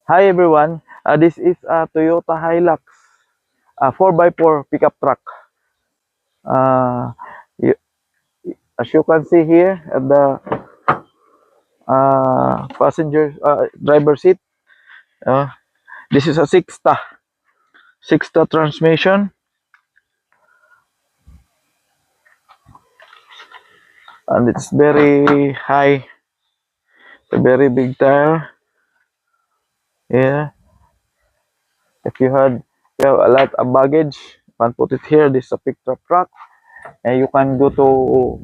Hi everyone, this is a Toyota Hilux 4x4 pickup truck. Uh, y- as you can see here at the passenger driver seat, uh, this is a sixta transmission, and it's very high, a very big tire. Yeah, if you have a lot of baggage, you can put it here. This is a pickup truck, and you can go to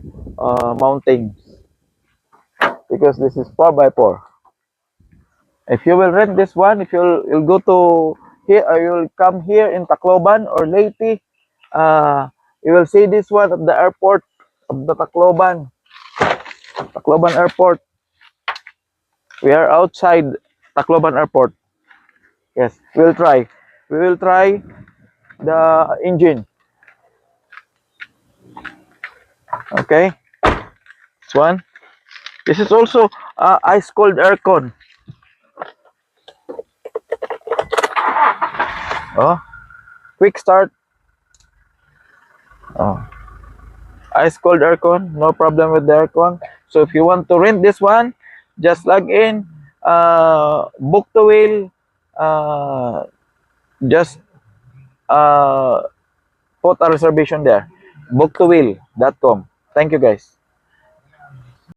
mountains because this is 4x4. If you will rent this one, if you'll go to here or you'll come here in Tacloban or Leyte, you will see this one at the airport of the Tacloban Airport. We are outside Tacloban Airport. Yes, we'll try. We will try the engine. Okay, this one. This is also ice cold aircon. Oh, quick start. Oh, ice cold aircon, no problem with the aircon. So if you want to rent this one, just log in, book the wheel, uh, just uh, put a reservation there, booktowheel.com. Thank you guys.